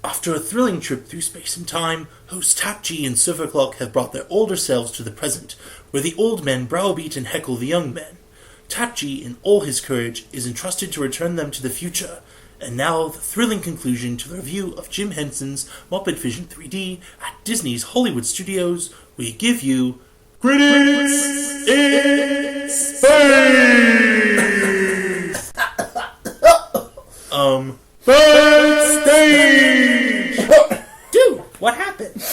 After a thrilling trip through space and time, hosts TAP-G and SurferClock have brought their older selves to the present, where the old men browbeat and heckle the young men. TAP-G, in all his courage, is entrusted to return them to the future. And now, the thrilling conclusion to the review of Jim Henson's Muppet Vision 3D at Disney's Hollywood Studios. We give you... Critics in Space! Backstage! Dude, what happened?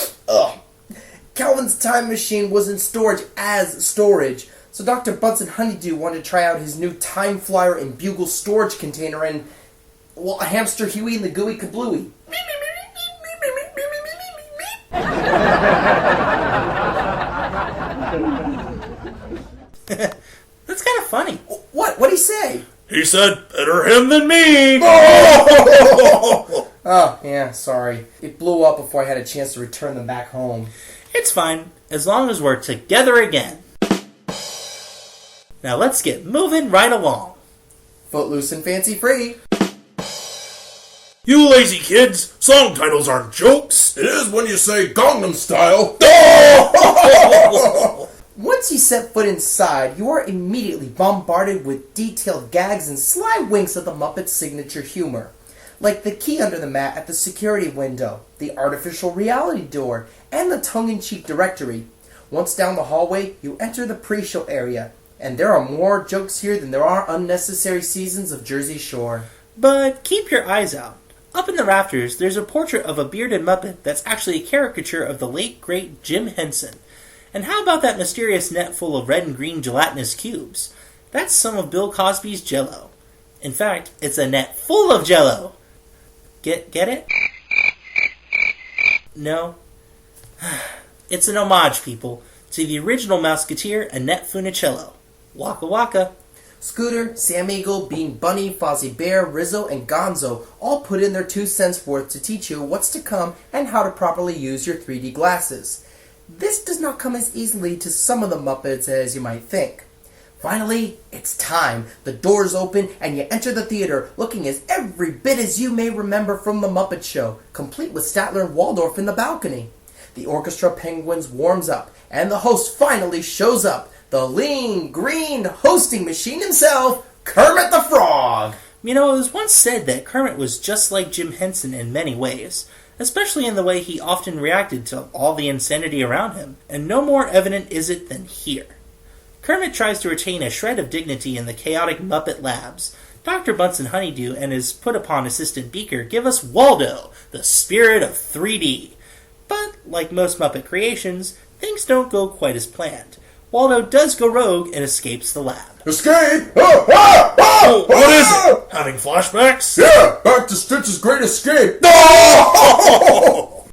Calvin's time machine was in storage as storage, so Dr. Bunsen Honeydew wanted to try out his new Time Flyer and Bugle storage container, and, well, a hamster Huey and the Gooey Kablooey. That's kind of funny. What? What'd he say? He said, better him than me! Oh, yeah, sorry. It blew up before I had a chance to return them back home. It's fine, as long as we're together again. Now let's get moving right along. Footloose and fancy free. You lazy kids! Song titles aren't jokes! It is when you say Gangnam Style. Once you set foot inside, you are immediately bombarded with detailed gags and sly winks of the Muppets' signature humor. Like the key under the mat at the security window, the artificial reality door, and the tongue-in-cheek directory. Once down the hallway, you enter the pre-show area, and there are more jokes here than there are unnecessary seasons of Jersey Shore. But keep your eyes out. Up in the rafters, there's a portrait of a bearded Muppet that's actually a caricature of the late, great Jim Henson. And how about that mysterious net full of red and green gelatinous cubes? That's some of Bill Cosby's Jell-O. In fact, it's a net full of Jell-O. Get it? No? It's an homage, people, to the original Mouseketeer, Annette Funicello. Waka waka. Scooter, Sam Eagle, Bean Bunny, Fozzie Bear, Rizzo, and Gonzo all put in their 2 cents worth to teach you what's to come and how to properly use your 3D glasses. This does not come as easily to some of the Muppets as you might think. Finally, it's time. The doors open and you enter the theater looking as every bit as you may remember from the Muppet Show, complete with Statler and Waldorf in the balcony. The orchestra Penguins warms up and the host finally shows up. The lean, green hosting machine himself, Kermit the Frog. You know, it was once said that Kermit was just like Jim Henson in many ways, especially in the way he often reacted to all the insanity around him, and no more evident is it than here. Kermit tries to retain a shred of dignity in the chaotic Muppet labs. Dr. Bunsen Honeydew and his put-upon assistant Beaker give us Waldo, the spirit of 3D. But, like most Muppet creations, things don't go quite as planned. Waldo does go rogue and escapes the lab. Escape! What is it? Having flashbacks? Yeah, back to Stitch's Great Escape.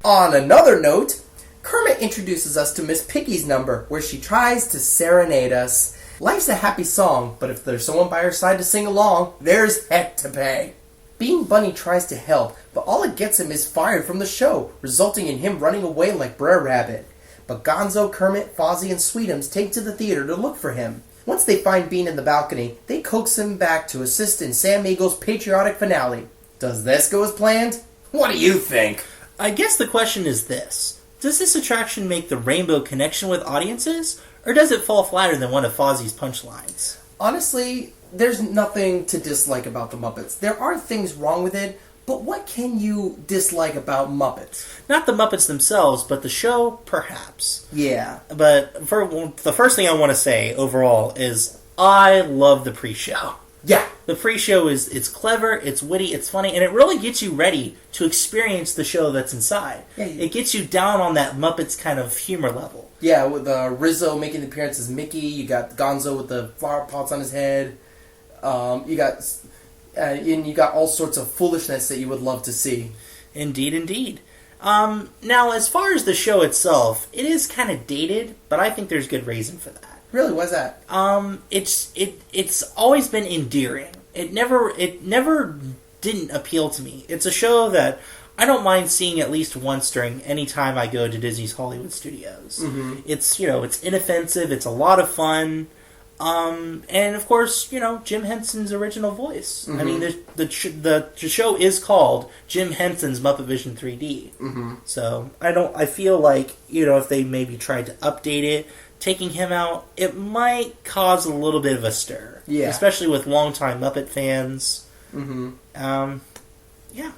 On another note, Kermit introduces us to Miss Piggy's number, where she tries to serenade us. Life's a happy song, but if there's someone by her side to sing along, there's heck to pay. Bean Bunny tries to help, but all it gets him is fired from the show, resulting in him running away like Brer Rabbit. But Gonzo, Kermit, Fozzie, and Sweetums take to the theater to look for him. Once they find Bean in the balcony, they coax him back to assist in Sam Eagle's patriotic finale. Does this go as planned? What do you think? I guess the question is this. Does this attraction make the rainbow connection with audiences, or does it fall flatter than one of Fozzie's punchlines? Honestly, there's nothing to dislike about the Muppets. There are things wrong with it, but what can you dislike about Muppets? Not the Muppets themselves, but the show, perhaps. Yeah. But the first thing I want to say overall is I love the pre-show. Yeah. The pre-show it's clever, it's witty, it's funny, and it really gets you ready to experience the show that's inside. Yeah, it gets you down on that Muppets kind of humor level. Yeah, with Rizzo making the appearance as Mickey, you got Gonzo with the flower pots on his head, you got all sorts of foolishness that you would love to see. Indeed, indeed. Now, as far as the show itself, it is kind of dated, but I think there's good reason for that. Really, why's that? It's always been endearing. It never didn't appeal to me. It's a show that I don't mind seeing at least once during any time I go to Disney's Hollywood Studios. Mm-hmm. It's inoffensive. It's a lot of fun. And of course, Jim Henson's original voice. Mm-hmm. I mean, the show is called Jim Henson's Muppet Vision 3D. Mm-hmm. So I feel like if they maybe tried to update it, taking him out, it might cause a little bit of a stir. Yeah. Especially with longtime Muppet fans. Mm-hmm. Yeah.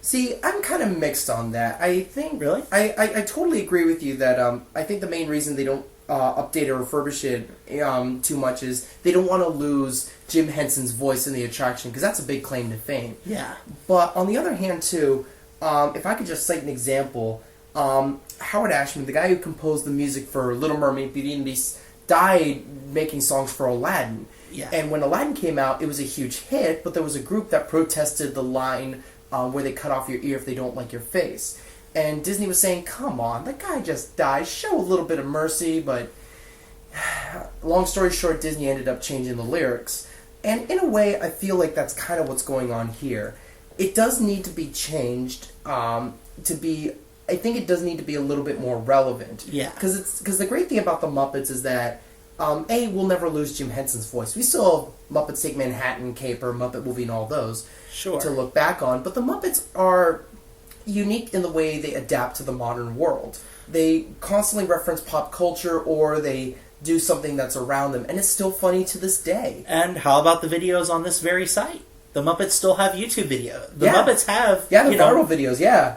See, I'm kind of mixed on that. I think... Really? I totally agree with you that I think the main reason they don't update or refurbish it too much is they don't want to lose Jim Henson's voice in the attraction, because that's a big claim to fame. Yeah. But on the other hand, too, if I could just cite an example, Howard Ashman, the guy who composed the music for Little Mermaid, Beauty and the Beast, died making songs for Aladdin. Yeah. And when Aladdin came out, it was a huge hit, but there was a group that protested the line where they cut off your ear if they don't like your face. And Disney was saying, come on, that guy just died. Show a little bit of mercy, but long story short, Disney ended up changing the lyrics. And in a way, I feel like that's kind of what's going on here. It does need to be changed I think it does need to be a little bit more relevant. Yeah. Because the great thing about the Muppets is that, we'll never lose Jim Henson's voice. We still have Muppets Take Manhattan, Caper, Muppet Movie, and all those to look back on. But the Muppets are unique in the way they adapt to the modern world. They constantly reference pop culture, or they do something that's around them, and it's still funny to this day. And how about the videos on this very site? The Muppets still have YouTube videos. The Muppets have... Yeah, the viral videos, yeah.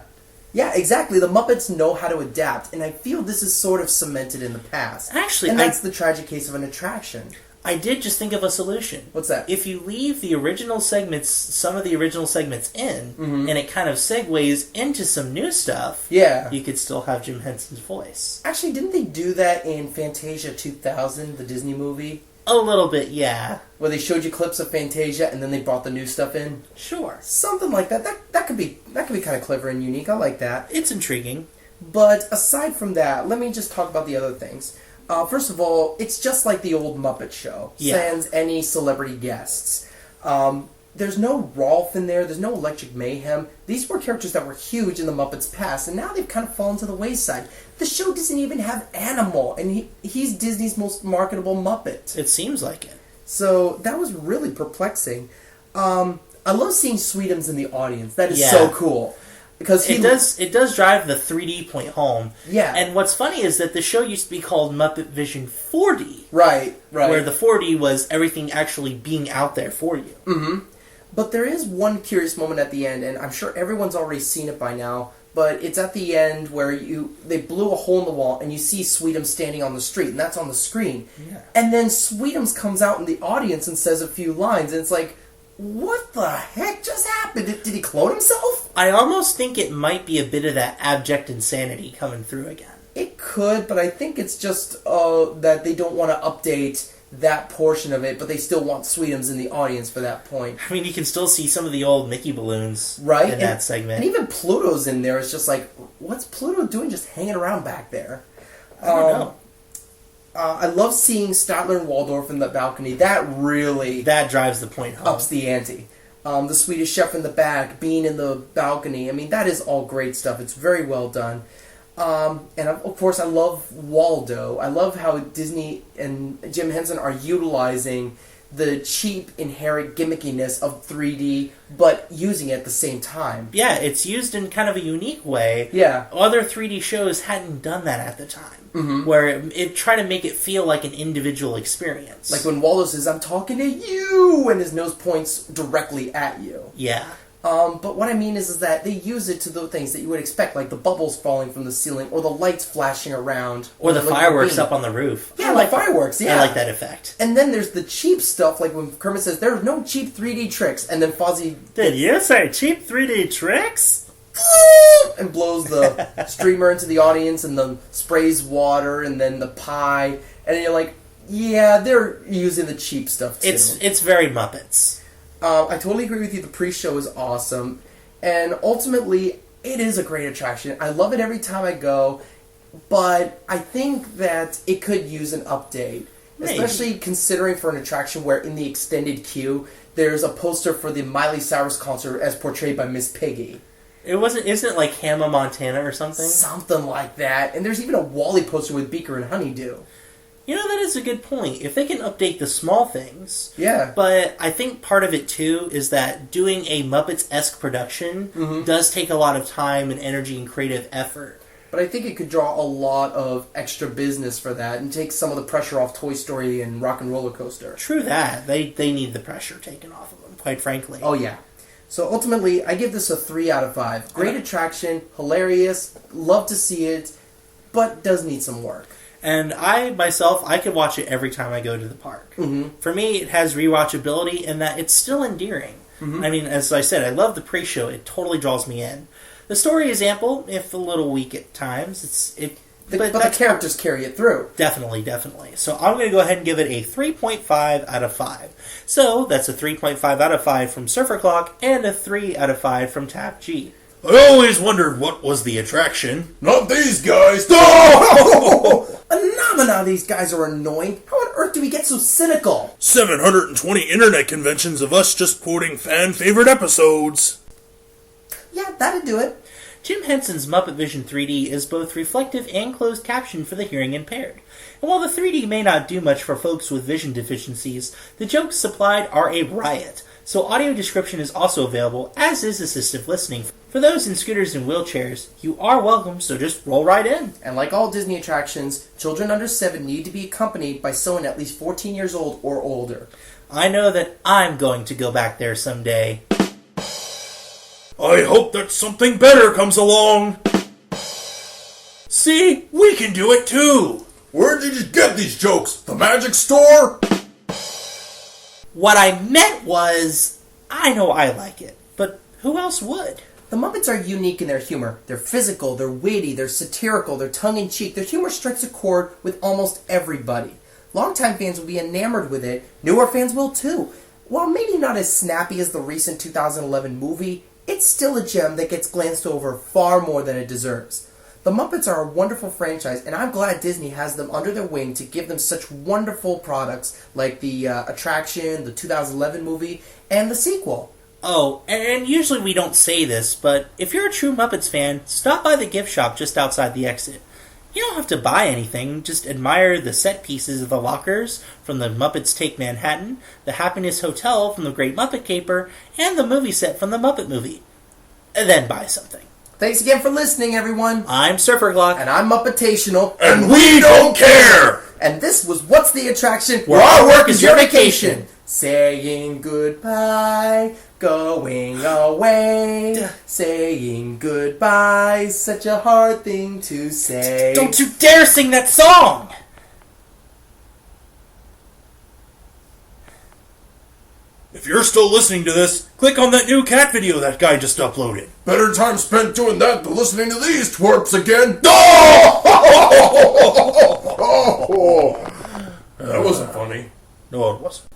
Yeah, exactly. The Muppets know how to adapt, and I feel this is sort of cemented in the past. Actually, and that's the tragic case of an attraction. I did just think of a solution. What's that? If you leave the original segments, some of the original segments in, and it kind of segues into some new stuff, you could still have Jim Henson's voice. Actually, didn't they do that in Fantasia 2000, the Disney movie? A little bit, yeah. Where they showed you clips of Fantasia, and then they brought the new stuff in? Sure. Something like that. That could be kind of clever and unique. I like that. It's intriguing. But aside from that, let me just talk about the other things. First of all, it's just like the old Muppet Show. Sans any celebrity guests. There's no Rolf in there. There's no Electric Mayhem. These were characters that were huge in the Muppets' past, and now they've kind of fallen to the wayside. The show doesn't even have Animal, and he's Disney's most marketable Muppet. It seems like it. So that was really perplexing. I love seeing Sweetums in the audience. That is so cool. Because it does drive the 3D point home. Yeah. And what's funny is that the show used to be called Muppet Vision 4D. Right. Where the 4D was everything actually being out there for you. Mm-hmm. But there is one curious moment at the end, and I'm sure everyone's already seen it by now, but it's at the end where they blew a hole in the wall, and you see Sweetums standing on the street, and that's on the screen. Yeah. And then Sweetums comes out in the audience and says a few lines, and it's like, what the heck just happened? Did he clone himself? I almost think it might be a bit of that abject insanity coming through again. It could, but I think it's just that they don't want to update that portion of it, but they still want Sweetums in the audience for that point. I mean, you can still see some of the old Mickey balloons in that segment. And even Pluto's in there. It's just like, what's Pluto doing just hanging around back there? I don't know. I love seeing Statler and Waldorf in the balcony. That drives the point home. Ups the ante. The Swedish Chef in the back, Bean in the balcony. I mean, that is all great stuff. It's very well done. And of course, I love Waldo. I love how Disney and Jim Henson are utilizing the cheap, inherent gimmickiness of 3D, but using it at the same time. Yeah, it's used in kind of a unique way. Yeah. Other 3D shows hadn't done that at the time, where it tried to make it feel like an individual experience. Like when Waldo says, "I'm talking to you," and his nose points directly at you. Yeah. But what I mean is that they use it to the things that you would expect, like the bubbles falling from the ceiling, or the lights flashing around. Or the fireworks up on the roof. Yeah, like fireworks, yeah. I like that effect. And then there's the cheap stuff, like when Kermit says, "There's no cheap 3D tricks," and then Fozzie... Did you say cheap 3D tricks? And blows the streamer into the audience, and then sprays water, and then the pie, and you're like, yeah, they're using the cheap stuff too. It's very Muppets. I totally agree with you. The pre-show is awesome. And ultimately, it is a great attraction. I love it every time I go. But I think that it could use an update. Maybe. Especially considering for an attraction where in the extended queue, there's a poster for the Miley Cyrus concert as portrayed by Miss Piggy. Isn't it like Hannah Montana or something? Something like that. And there's even a Wally poster with Beaker and Honeydew. You know, that is a good point. If they can update the small things. Yeah. But I think part of it, too, is that doing a Muppets-esque production does take a lot of time and energy and creative effort. But I think it could draw a lot of extra business for that and take some of the pressure off Toy Story and Rock and Roller Coaster. True that. They need the pressure taken off of them, quite frankly. Oh, yeah. So ultimately, I give this a 3 out of 5. Great attraction, hilarious, love to see it, but does need some work. And I could watch it every time I go to the park. Mm-hmm. For me, it has rewatchability in that it's still endearing. Mm-hmm. I mean, as I said, I love the pre-show. It totally draws me in. The story is ample, if a little weak at times. But the characters carry it through. Definitely. So I'm going to go ahead and give it a 3.5 out of 5. So that's a 3.5 out of 5 from SurferClock and a 3 out of 5 from TAP-G. I always wondered what was the attraction. Not these guys. Phenomena, these guys are annoying. How on earth do we get so cynical? 720 internet conventions of us just quoting fan-favorite episodes. Yeah, that'd do it. Jim Henson's Muppet Vision 3D is both reflective and closed caption for the hearing impaired. And while the 3D may not do much for folks with vision deficiencies, the jokes supplied are a riot. So audio description is also available, as is assistive listening. For those in scooters and wheelchairs, you are welcome, so just roll right in. And like all Disney attractions, children under 7 need to be accompanied by someone at least 14 years old or older. I know that I'm going to go back there someday. I hope that something better comes along. See, we can do it too. Where'd you just get these jokes? The magic store? What I meant was, I know I like it, but who else would? The Muppets are unique in their humor. They're physical, they're witty, they're satirical, they're tongue-in-cheek. Their humor strikes a chord with almost everybody. Longtime fans will be enamored with it. Newer fans will too. While maybe not as snappy as the recent 2011 movie, it's still a gem that gets glanced over far more than it deserves. The Muppets are a wonderful franchise, and I'm glad Disney has them under their wing to give them such wonderful products like the attraction, the 2011 movie, and the sequel. Oh, and usually we don't say this, but if you're a true Muppets fan, stop by the gift shop just outside the exit. You don't have to buy anything, just admire the set pieces of the lockers from the Muppets Take Manhattan, the Happiness Hotel from the Great Muppet Caper, and the movie set from the Muppet movie. And then buy something. Thanks again for listening, everyone. I'm SurferClock. And I'm Muppetational. And we don't care! And this was What's the Attraction? Where our work is your vacation. Saying goodbye, going away. Saying goodbye, such a hard thing to say. Don't you dare sing that song! If you're still listening to this, click on that new cat video that guy just uploaded. Better time spent doing that than listening to these twerps again. Oh! That wasn't funny. No, it wasn't.